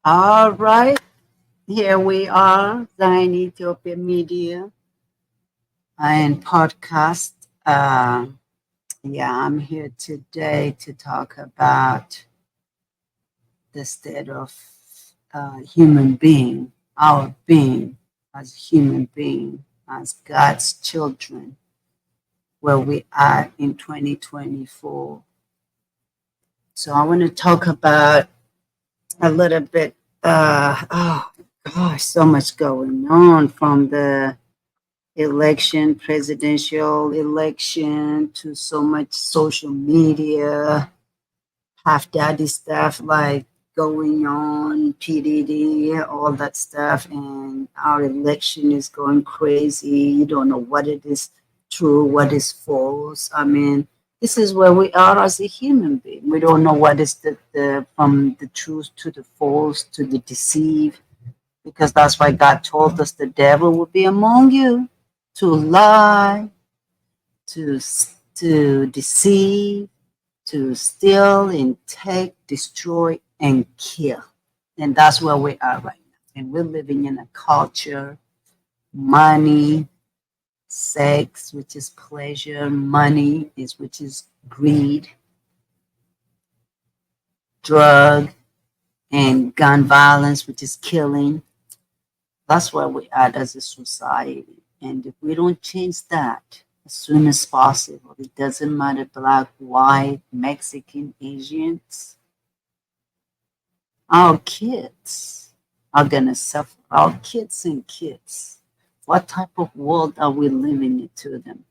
All right, here we are, Zion Ethiopia Media and podcast. Yeah, I'm here today to talk about the state of human being, our being as human being, as God's children, where we are in 2024. So I want to talk about a little bit. Oh gosh, so much going on from the election, presidential election, to so much social media, half daddy stuff like going on, PDD, all that stuff. And our election is going crazy. You don't know what it is true, what is false. I mean, this is where we are as a human being. We don't know what is the from the truth to the false to the deceive, because that's why God told us the devil will be among you to lie, to to deceive, to steal and take, destroy, and kill. And that's where we are right now. And we're living in a culture, money, sex, which is pleasure, money is which is greed, drug, and gun violence, which is killing. That's where we are as a society. And if we don't change that as soon as possible, it doesn't matter black, white, Mexican, Asians, our kids are going to suffer. Our kids and kids. What type of world are we living into them?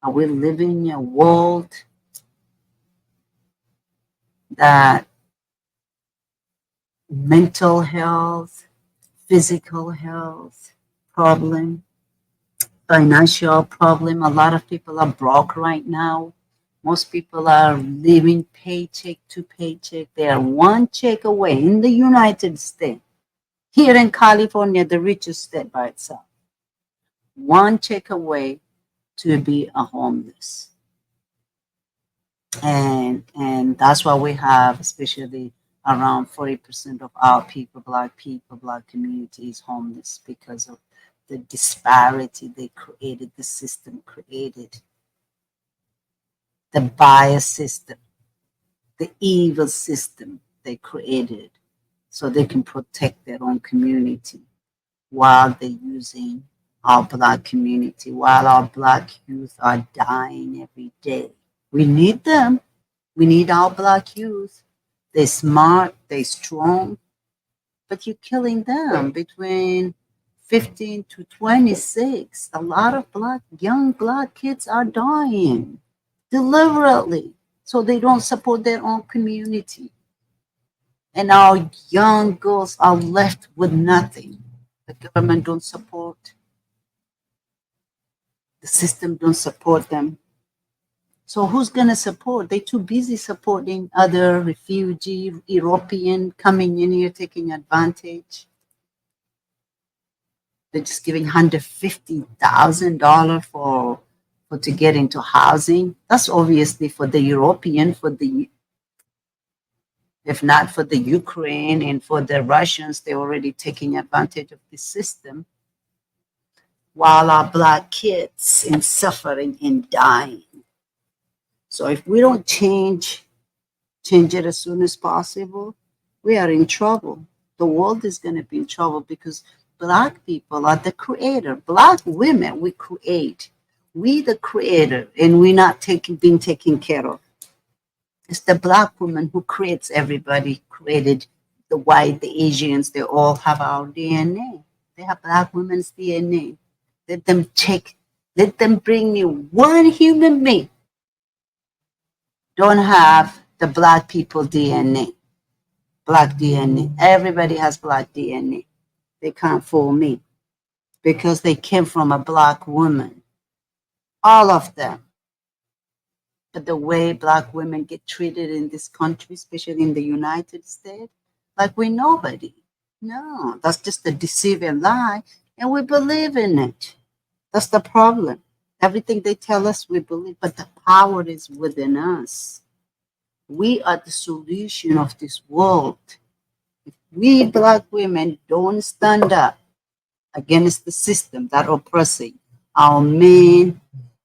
Are we living in a world that mental health, physical health problem, financial problem? A lot of people are broke right now. Most people are living paycheck to paycheck. They are one check away in the United States. Here in California, the richest state by itself, one check away to be a homeless. And that's why we have, especially around 40% of our people, black community is homeless because of the disparity they created, the system created, the bias system, the evil system they created so they can protect their own community while they're using our black community, while our black youth are dying every day. We need them. We need our black youth. They're smart, they're strong, but you're killing them between 15 to 26. A lot of young black kids are dying deliberately so they don't support their own community. And our young girls are left with nothing. The government don't support, the system don't support them. So who's going to support? They're too busy supporting other refugee European coming in here taking advantage. They're just giving $150,000 for to get into housing. That's obviously for the European, if not for the Ukraine and for the Russians. They're already taking advantage of the system, while our black kids in suffering and dying. So if we don't change it as soon as possible, we are in trouble. The world is going to be in trouble because black people are the creator. Black women, we create. We the creator, and we're not being taken care of. It's the black woman who creates everybody, created the white, the Asians. They all have our DNA. They have black women's DNA. Let them bring me one human being don't have the black people DNA, black DNA. Everybody has black DNA. They can't fool me because they came from a black woman. All of them. But the way black women get treated in this country, especially in the United States, like we're nobody. No, that's just a deceiving lie, and we believe in it. That's the problem. Everything they tell us, we believe, but the power is within us. We are the solution of this world. We black women don't stand up against the system that oppressing our men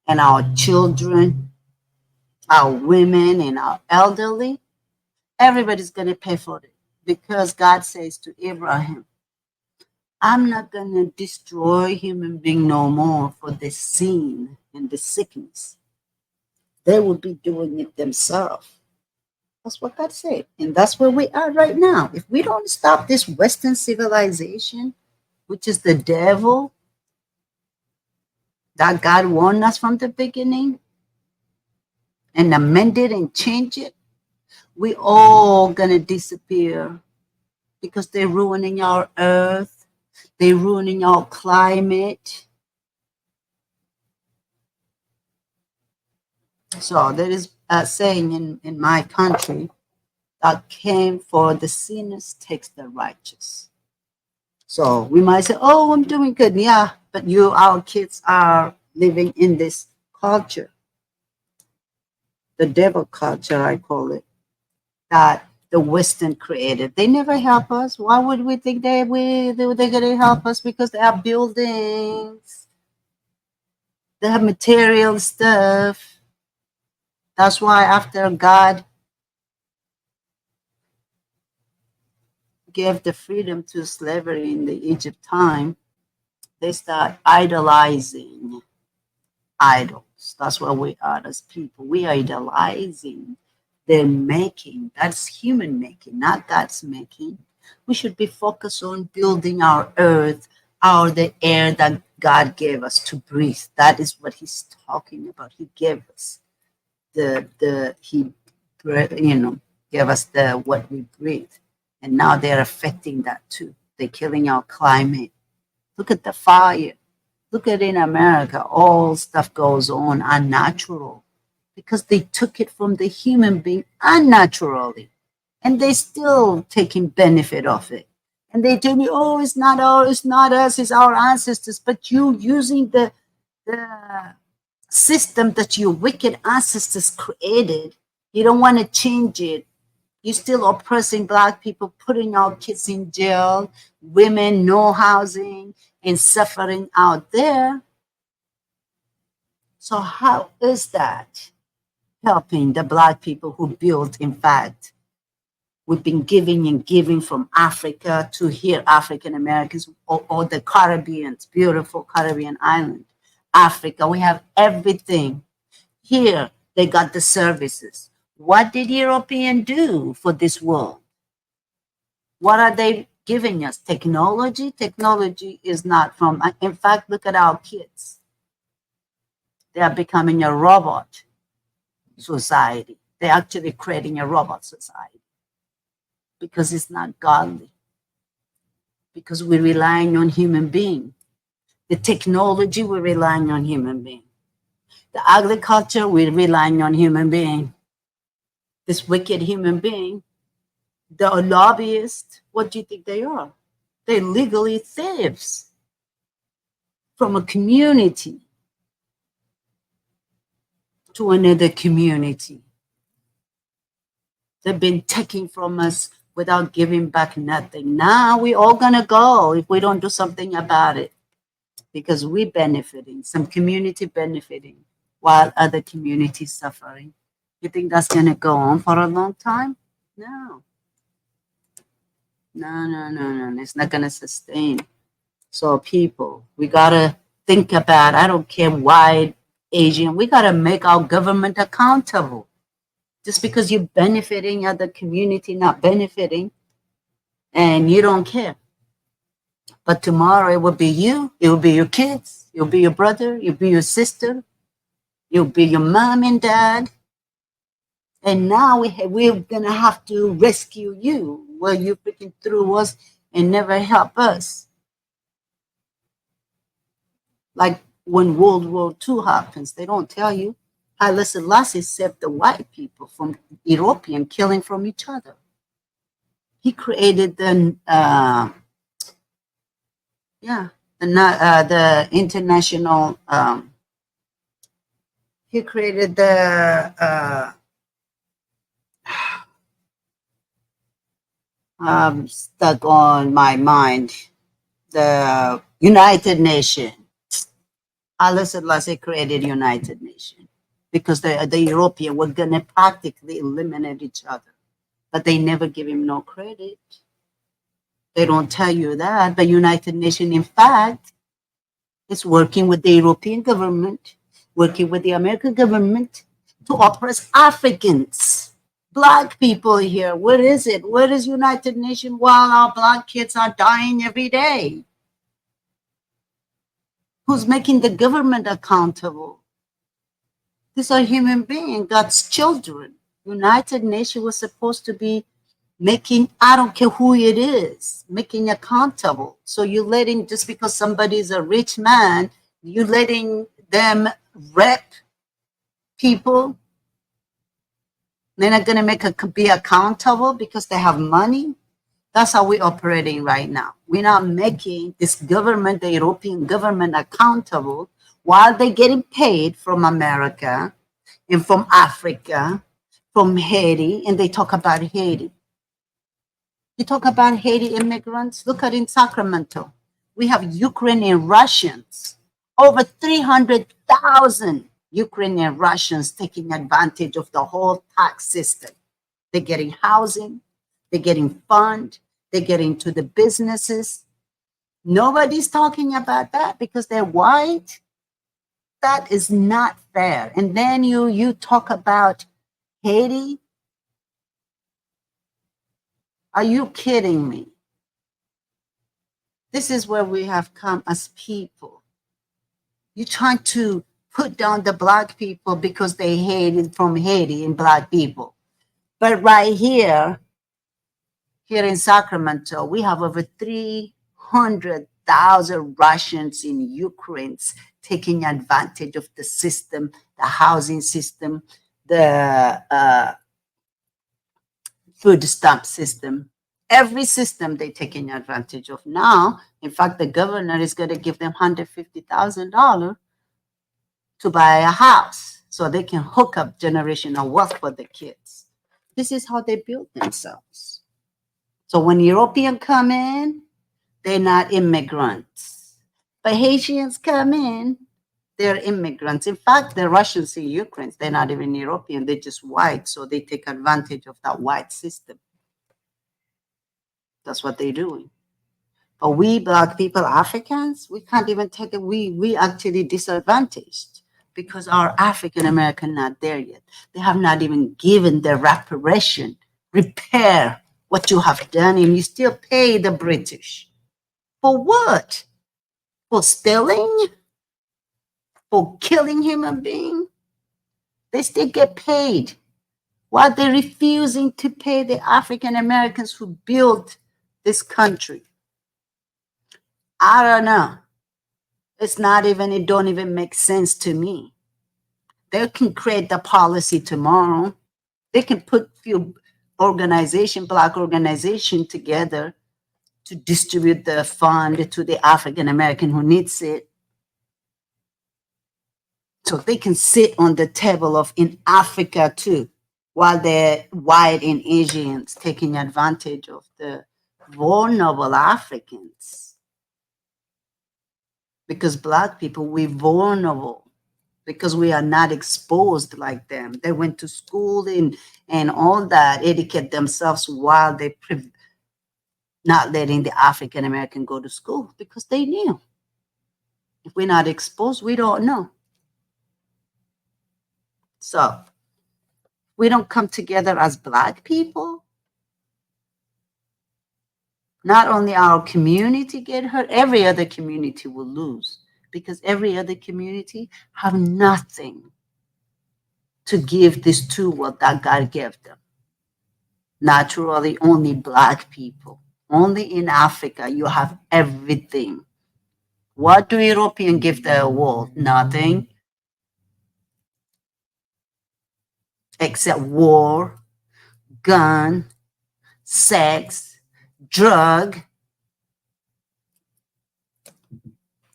and our children, our women and our elderly, everybody's going to pay for it because God says to Abraham, I'm not going to destroy human being no more for the sin and the sickness. They will be doing it themselves. That's what God said. And that's where we are right now. If we don't stop this Western civilization, which is the devil that God warned us from the beginning, and amend it and change it, we all gonna disappear because they're ruining our earth, they're ruining our climate. So there is a saying in my country that came for the sinners takes the righteous. So we might say, oh, I'm doing good. Yeah, but our kids are living in this culture, the devil culture, I call it, that the Western created. They never help us. Why would we think they're going to help us? Because they have buildings, they have material stuff. That's why after God gave the freedom to slavery in the Egypt time, they start idolizing idols. That's what we are as people. We are idolizing their making. That's human making, not God's making. We should be focused on building our earth, the air that God gave us to breathe. That is what He's talking about. He gave us He, gave us the what we breathe, and now they're affecting that too. They're killing our climate. Look at the fire. Look at in America, all stuff goes on unnatural because they took it from the human being unnaturally, and they still taking benefit of it. And they tell me, oh, it's not us, it's our ancestors. But you using the system that your wicked ancestors created, you don't want to change it. You're still oppressing black people, putting our kids in jail, women, no housing, and suffering out there. So how is that helping the black people who built, in fact, we've been giving and giving from Africa to here, African Americans, or the Caribbeans, beautiful Caribbean island, Africa. We have everything. Here, they got the services. What did European do for this world? What are they giving us? Technology? Technology is not from, in fact, look at our kids. They are becoming a robot society. They're actually creating a robot society because it's not godly, because we're relying on human being. The technology, we're relying on human being. The agriculture, we're relying on human being. This wicked human being, the lobbyists, what do you think they are? They're legally thieves from a community to another community. They've been taking from us without giving back nothing. Now we all gonna go if we don't do something about it, because we're benefiting, some community benefiting, while other communities suffering. You think that's gonna go on for a long time? No, no. It's not gonna sustain. So people, we gotta think about. I don't care white, Asian. We gotta make our government accountable. Just because you're benefiting other community not benefiting, and you don't care. But tomorrow it will be you, it will be your kids, it will be your brother, it will be your sister, it will be your mom and dad. And now we're gonna have to rescue you. Well, you freaking through us and never help us. Like when World War II happens, they don't tell you. Haile Selassie saved the white people from European killing from each other. He created the international. He created the stuck on my mind. The United Nations. Allah Selassie created United Nations because the European were gonna practically eliminate each other, but they never give him no credit. They don't tell you that, but United Nations, in fact, is working with the European government, working with the American government to oppress Africans, black people here. Where is it? Where is United Nations while our black kids are dying every day? Who's making the government accountable? These are human beings, God's children. United Nations was supposed to be making, I don't care who it is, making accountable. So you're letting, just because somebody is a rich man, you're letting them rep people. They're not going to be accountable because they have money. That's how we're operating right now. We're not making this government, the European government, accountable while they're getting paid from America and from Africa, from Haiti, and they talk about Haiti. You talk about Haiti immigrants. Look at in Sacramento. We have Ukrainian Russians, over 300,000 Ukrainian Russians taking advantage of the whole tax system. They're getting housing, they're getting fund, they're getting to the businesses. Nobody's talking about that because they're white. That is not fair. And then you talk about Haiti. Are you kidding me? This is where we have come as people. You're trying to put down the black people because they hated from Haiti and black people. But right here in Sacramento, we have over 300,000 Russians in Ukraine taking advantage of the system, the housing system, the food stamp system. Every system they're taking advantage of now. In fact, the governor is going to give them $150,000 to buy a house so they can hook up generational wealth for the kids. This is how they build themselves. So when Europeans come in, they're not immigrants. But Haitians come in, they're immigrants. In fact, the Russians in Ukraine, they're not even European, they're just white. So they take advantage of that white system. That's what they're doing. But we black people, Africans, we can't even take it. We actually disadvantaged because our African American not there yet. They have not even given the reparation, repair what you have done, and you still pay the British. For what? For stealing? For killing human beings? They still get paid. While they're refusing to pay the African Americans who built this country. I don't know. It's not even, it don't even make sense to me. They can create the policy tomorrow. They can put few black organization together to distribute the fund to the African American who needs it. So they can sit on the table of in Africa too, while they're white and Asians taking advantage of the vulnerable Africans. Because black people, we're vulnerable because we are not exposed like them. They went to school and all that, educate themselves while they not letting the African American go to school because they knew. If we're not exposed, we don't know. So we don't come together as black people. Not only our community get hurt, every other community will lose because every other community have nothing to give this to what that God gave them. Naturally, only black people. Only in Africa, you have everything. What do Europeans give the world? Nothing except war, gun, sex, drug.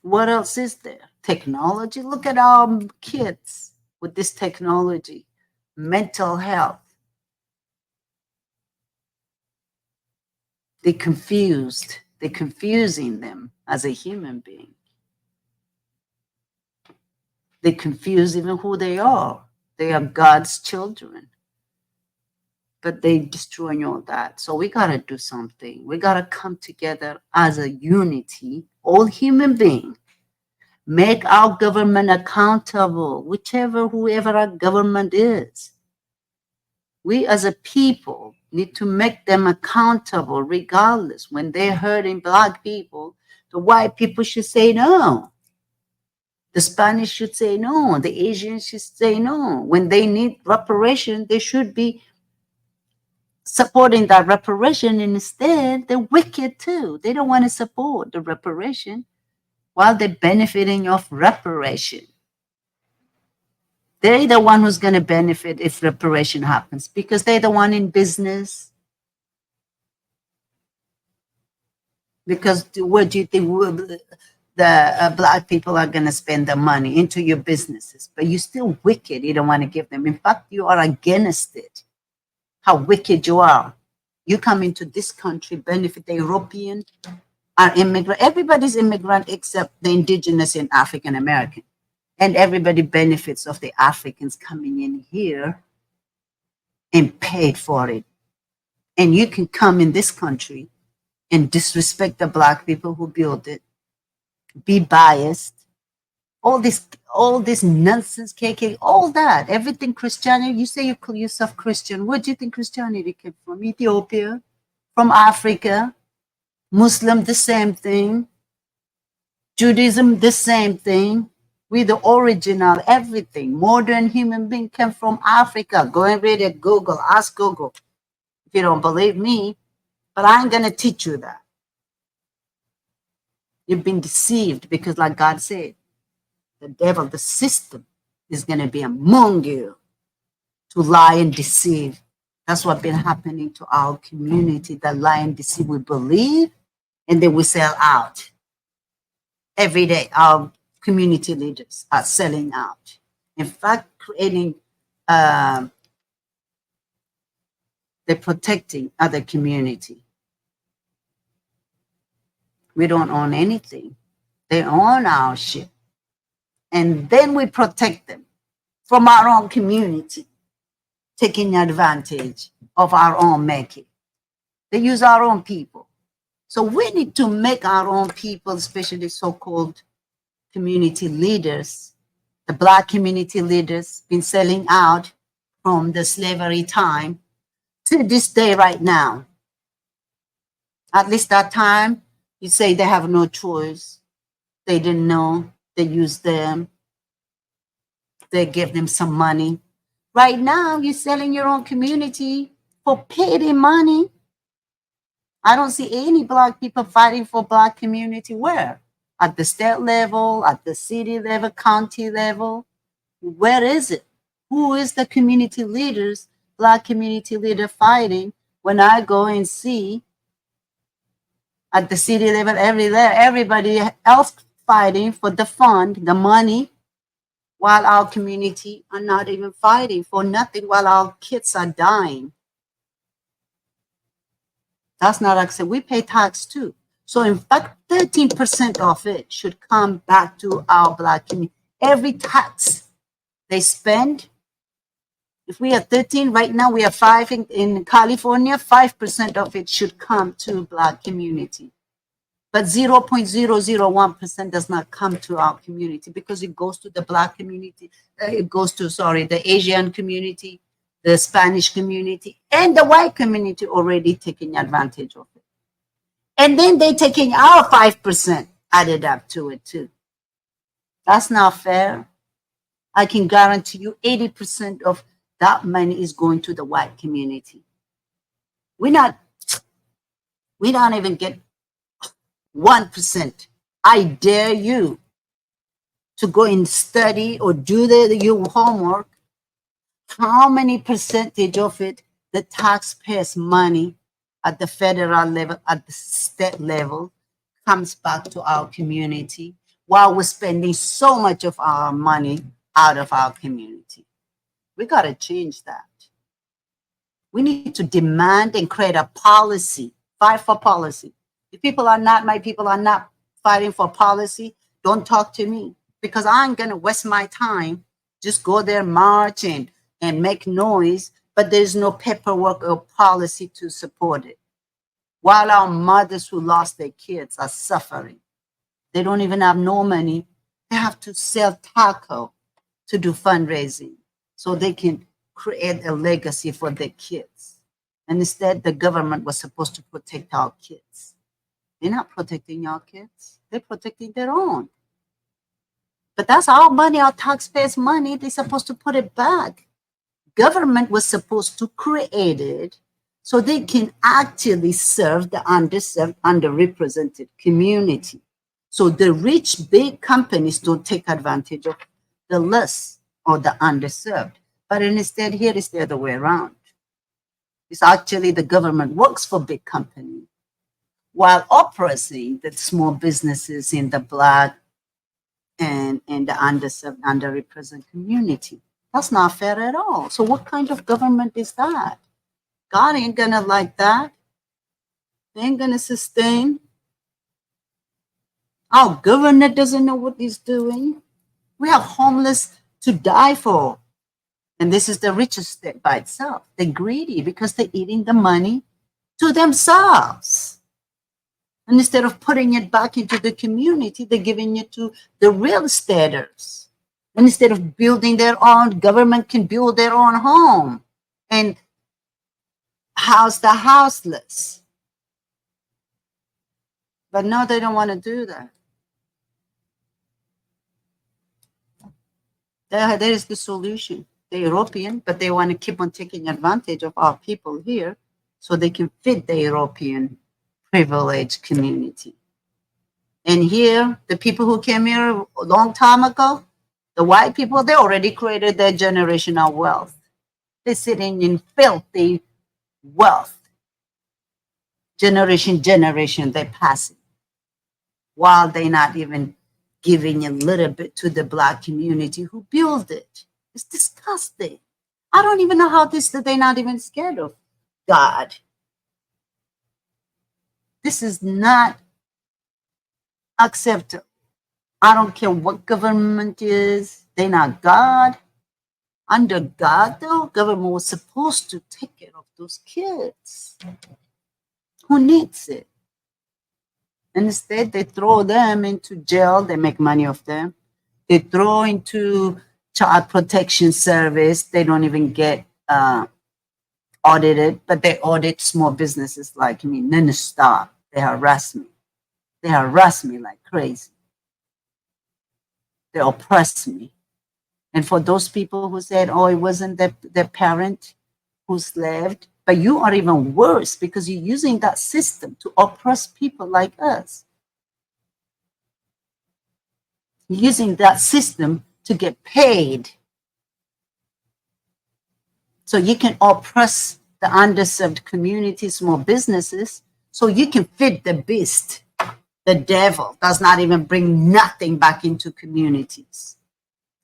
What else is there? Technology. Look at our kids with this technology. Mental health. They confused. They're confusing them as a human being. They confuse even who they are. They are God's children. But they destroying all that. So we gotta do something. We gotta come together as a unity, all human beings. Make our government accountable, whoever our government is. We as a people need to make them accountable regardless. When they're hurting Black people, the white people should say no. The Spanish should say no. The Asians should say no. When they need reparation, they should be supporting that reparation. Instead, they're wicked too. They don't want to support the reparation while they're benefiting off reparation. They're the one who's going to benefit if reparation happens because they're the one in business. Because what do you think the Black people are going to spend the money into your businesses? But you're still wicked. You don't want to give them. In fact, you are against it. How wicked you are. You come into this country, benefit the European, are immigrant. Everybody's immigrant except the indigenous and African American. And everybody benefits of the Africans coming in here and paid for it. And you can come in this country and disrespect the Black people who built it, be biased, all this nonsense, KK, all that, everything Christianity. You say you call yourself Christian. Where do you think Christianity came from? Ethiopia, from Africa. Muslim, the same thing. Judaism, the same thing. We the original, everything. Modern human being came from Africa. Go and read it, Google, ask Google. If you don't believe me, but I ain't gonna teach you that. You've been deceived because like God said, the devil, the system is gonna be among you to lie and deceive. That's what's been happening to our community, that lie and deceive. We believe and then we sell out. Every day, our community leaders are selling out. In fact, creating, they're protecting other community. We don't own anything. They own our shit. And then we protect them from our own community, taking advantage of our own making. They use our own people. So we need to make our own people, especially so-called community leaders, the Black community leaders, been selling out from the slavery time to this day right now. At least that time, you say they have no choice. They didn't know. They used them. They give them some money. Right now, you're selling your own community for petty money. I don't see any Black people fighting for Black community. Where? At the state level, at the city level, county level. Where is it? Who is the community leaders, Black community leader fighting? When I go and see at the city level, everybody else fighting for the fund, the money, while our community are not even fighting for nothing, while our kids are dying. That's not acceptable. We pay tax too. So in fact, 13% of it should come back to our Black community. Every tax they spend, if we are 13, right now we are 5 in California, 5% of it should come to Black community. But 0.001% does not come to our community because it goes to the Black community. It goes to, the Asian community, the Spanish community, and the white community already taking advantage of it. And then they're taking our 5% added up to it too. That's not fair. I can guarantee you 80% of that money is going to the white community. We don't even get 1%. I dare you to go and study or do your homework. How many percentage of it, the taxpayers' money at the federal level, at the state level, comes back to our community while we're spending so much of our money out of our community? We got to change that. We need to demand and create a policy, fight for policy. If people are not, my people are not fighting for policy, don't talk to me, because I ain't gonna waste my time. Just go there, march and make noise, but there's no paperwork or policy to support it. While our mothers who lost their kids are suffering, they don't even have no money. They have to sell taco to do fundraising so they can create a legacy for their kids. And instead, the government was supposed to protect our kids. They're not protecting our kids. They're protecting their own. But that's our money, our taxpayers' money. They're supposed to put it back. Government was supposed to create it so they can actually serve the underserved, underrepresented community. So the rich, big companies don't take advantage of the less or the underserved. But instead, here is the other way around. It's actually the government works for big companies while oppressing the small businesses in the Black and the underserved, underrepresented community. That's not fair at all. So what kind of government is that? God ain't gonna like that. They ain't gonna sustain. Our governor doesn't know what he's doing. We have homeless to die for. And this is the richest state by itself. They're greedy because they're eating the money to themselves. And instead of putting it back into the community, they're giving it to the real estaters. And instead of building their own, government can build their own home and house the houseless. But no, they don't want to do that. There is the solution. They're European, but they want to keep on taking advantage of our people here so they can fit the European privileged community. And here, the people who came here a long time ago, the white people, they already created their generational wealth. They're sitting in filthy wealth. Generation, they're passing. While they're not even giving a little bit to the Black community who built it. It's disgusting. I don't even know how they're not even scared of God. This is not acceptable. I don't care what government is. They're not God. Under God, though, government was supposed to take care of those kids. Who needs it? And instead, they throw them into jail. They make money off them. They throw into child protection service. They don't even get audited, but they audit small businesses like me. Non-stop. They harass me. They harass me like crazy. They oppress me. And for those people who said, oh, it wasn't their parent who slaved, but you are even worse because you're using that system to oppress people like us. You're using that system to get paid. So you can oppress the underserved community, small businesses, so you can feed the beast. The devil does not even bring nothing back into communities.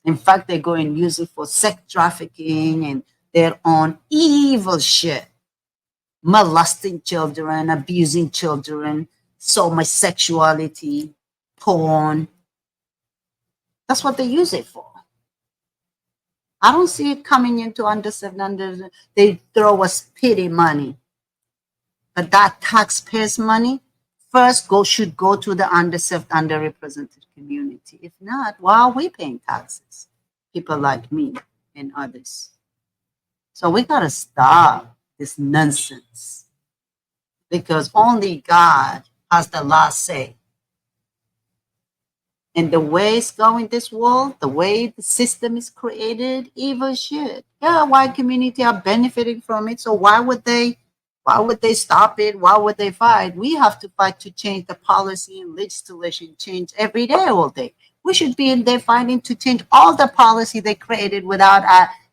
In fact, they go and use it for sex trafficking and their own evil shit. Molesting children, abusing children, so much sexuality, porn. That's what they use it for. I don't see it coming into underserved. They throw us pity money. But that taxpayers' money first should go to the underserved, underrepresented community. If not, why are we paying taxes? People like me and others. So we got to stop this nonsense because only God has the last say. And the way it's going this world, the way the system is created, evil shit. Yeah, white community are benefiting from it. So why would they stop it? Why would they fight? We have to fight to change the policy and legislation change every day, all day. We should be in there fighting to change all the policy they created without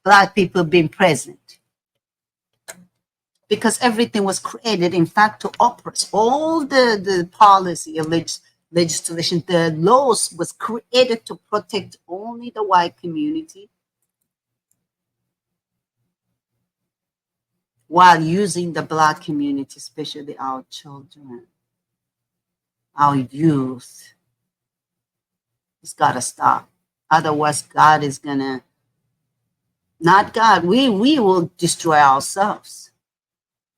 Black people being present. Because everything was created, in fact, to oppress. All the policy and legislation, the laws was created to protect only the white community. while using the Black community, especially our children, our youth. It's got to stop. Otherwise, God is going to, not God, we will destroy ourselves.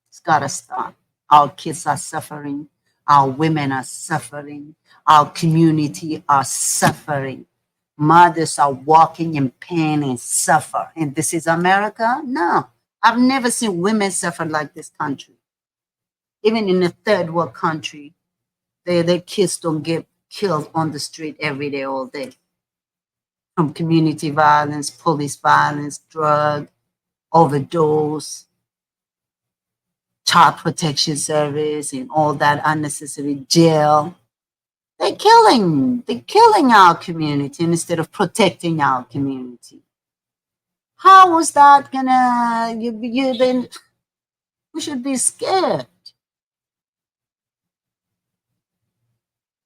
It's got to stop. Our kids are suffering. Our women are suffering. Our community are suffering. Mothers are walking in pain and suffer. And this is America? No. I've never seen women suffer like this country. Even in a third world country, their kids don't get killed on the street every day, all day. From community violence, police violence, drug, overdose, child protection service, and all that unnecessary jail. They're killing our community instead of protecting our community. How was that gonna, then we should be scared.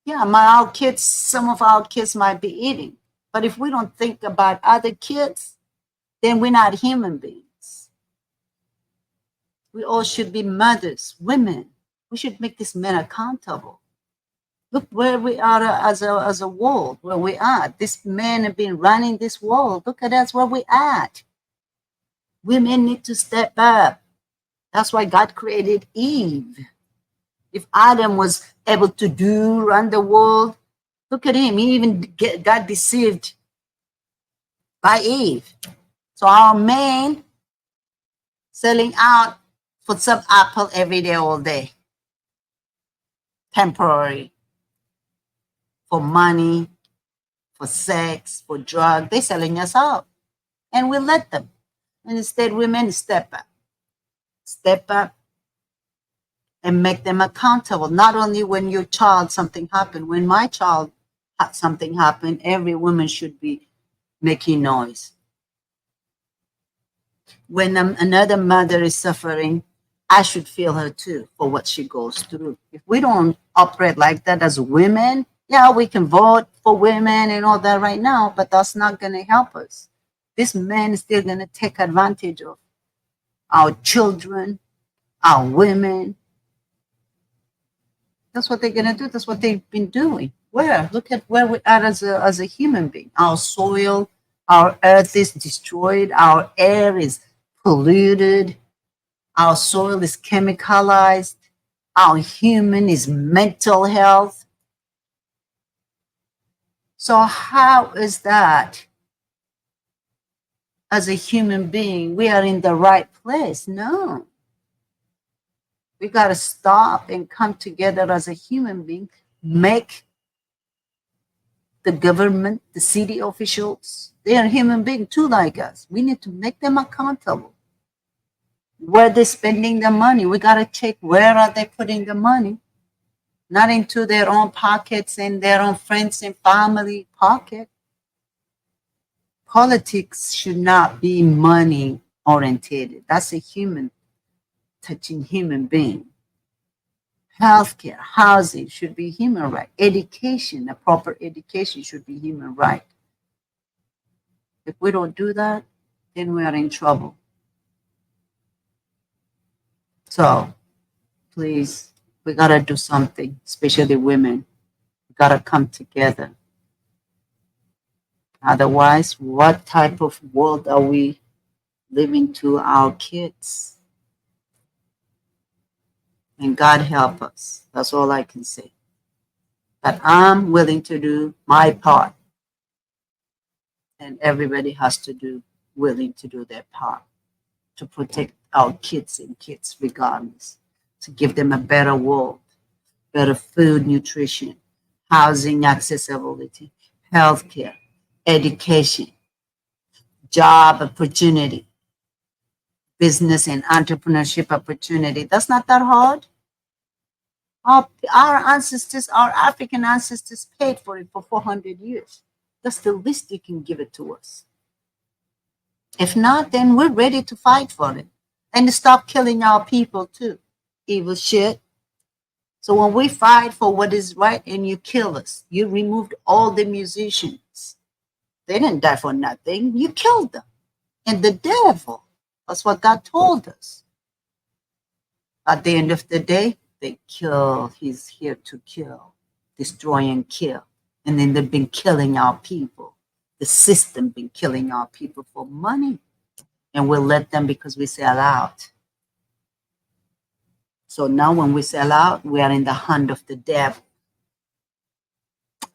Yeah, our kids, some of our kids might be eating. But if we don't think about other kids, then we're not human beings. We all should be mothers, women. We should make these men accountable. Look where we are as a world, where we are. These men have been running this world. Look at us where we're at. Women need to step up. That's why God created Eve. If Adam was able to run the world, look at him. He even got deceived by Eve. So our men selling out for some apple every day, all day. Temporary. For money, for sex, for drugs. They're selling us out. And we let them. And instead, women step up. Step up and make them accountable. Not only when your child something happened. When my child had something happen, every woman should be making noise. When another mother is suffering, I should feel her too for what she goes through. If we don't operate like that as women, yeah, we can vote for women and all that right now, but that's not going to help us. This man is still going to take advantage of our children, our women. That's what they're going to do. That's what they've been doing. Where? Look at where we are as a human being. Our soil, our earth is destroyed. Our air is polluted. Our soil is chemicalized. Our human is mental health. So how is that? As a human being, we are in the right place? No. We got to stop and come together as a human being, make the government, the city officials, they are human beings too like us. We need to make them accountable. Where they're spending the money, we got to check where are they putting the money, not into their own pockets and their own friends and family pocket. Politics should not be money oriented. That's a human, touching human being. Healthcare, housing should be human right. Education, a proper education should be human right. If we don't do that, then we are in trouble. So please, we gotta do something, especially women. We gotta come together. Otherwise, what type of world are we living to our kids? And God help us. That's all I can say. But I'm willing to do my part. And everybody has to do, willing to do their part to protect our kids and kids regardless, to give them a better world, better food, nutrition, housing accessibility, healthcare, education, job opportunity, business and entrepreneurship opportunity. That's not that hard. Our ancestors, our African ancestors paid for it for 400 years. That's the least you can give it to us. If not, then we're ready to fight for it and to stop killing our people too. Evil shit. So when we fight for what is right and you kill us, you removed all the musicians. They didn't die for nothing. You killed them. And the devil, that's what God told us. At the end of the day, they kill. He's here to kill, destroy, and kill. And then they've been killing our people. The system been killing our people for money, and we'll let them because we sell out. So now, when we sell out, we are in the hand of the devil.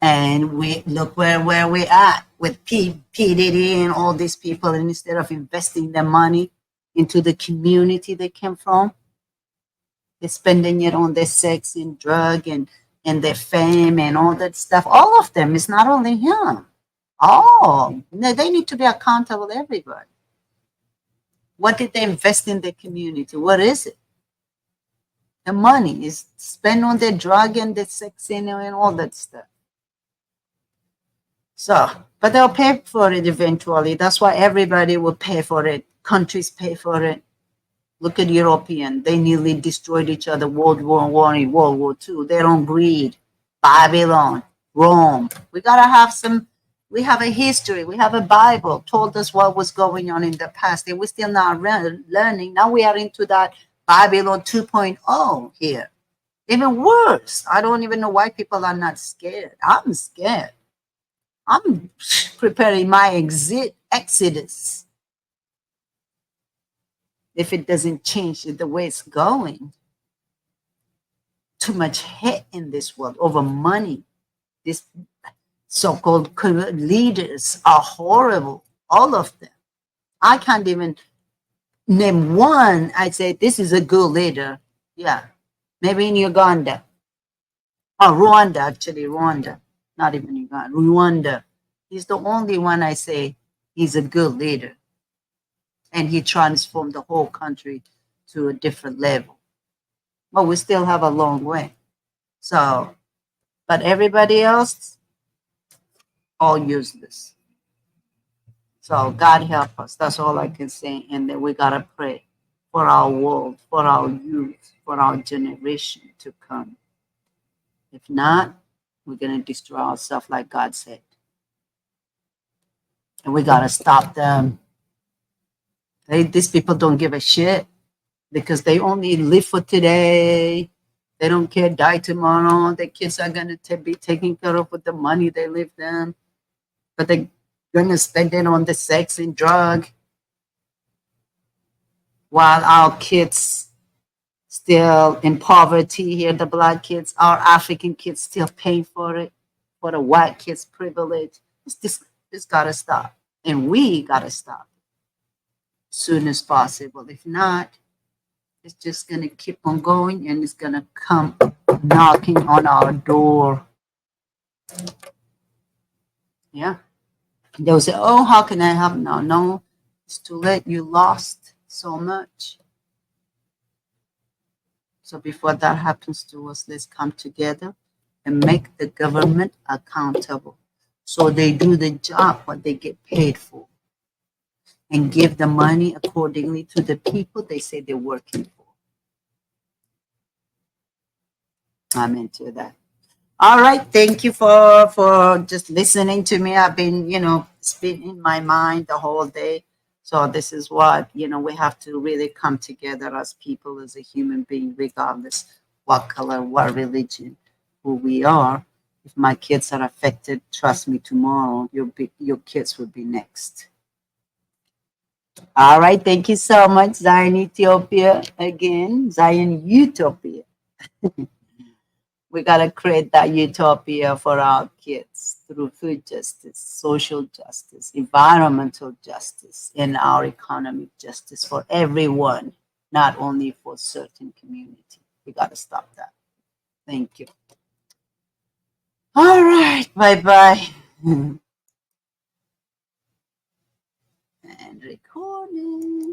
And we look where we're at with P. Diddy and all these people. And instead of investing their money into the community they came from, they're spending it on their sex and drug and their fame and all that stuff. All of them. It's not only him. Oh, no, they need to be accountable, everybody. What did they invest in the community? What is it? The money is spent on their drug and the sex and all that stuff. So, but they'll pay for it eventually. That's why everybody will pay for it. Countries pay for it. Look at European. They nearly destroyed each other. World War One, World War Two. Their own greed. Babylon, Rome. We gotta have some. We have a history. We have a Bible told us what was going on in the past, and we're still not learning. Now we are into that Babylon 2.0 here. Even worse. I don't even know why people are not scared. I'm scared. I'm preparing my exodus. If it doesn't change the way it's going, too much hate in this world over money. These so-called leaders are horrible, all of them. I can't even name one. I say this is a good leader. Yeah, maybe in Uganda. Oh, Rwanda, actually, Rwanda. Not even Uganda, Rwanda. He's the only one I say he's a good leader. And he transformed the whole country to a different level. But we still have a long way. So, but everybody else, all useless. So God help us. That's all I can say. And then we gotta pray for our world, for our youth, for our generation to come. If not, we're gonna destroy ourselves like God said. And we gotta stop them. These people don't give a shit because they only live for today. They don't care, die tomorrow. Their kids are going to be taken care of with the money they leave them. But they're going to spend it on the sex and drug while our kids still in poverty here, the black kids, our African kids still paying for it, for the white kids' privilege. This got to stop. And we got to stop as soon as possible. If not, it's just going to keep on going and it's going to come knocking on our door. Yeah. They'll say, oh, how can I help now? No, it's too late. You lost so much. So before that happens to us, let's come together and make the government accountable. So they do the job, what they get paid for, and give the money accordingly to the people they say they're working for. I'm into that. All right, thank you for just listening to me. I've been, it's been in my mind the whole day. So this is what, we have to really come together as people, as a human being, regardless what color, what religion, who we are. If my kids are affected, trust me, tomorrow your kids will be next. All right, thank you so much, Zion Ethiopia again, Zion Utopia. We got to create that utopia for our kids through food justice, social justice, environmental justice, and our economic justice for everyone, not only for certain community. We got to stop that. Thank you. All right. Bye-bye. And recording.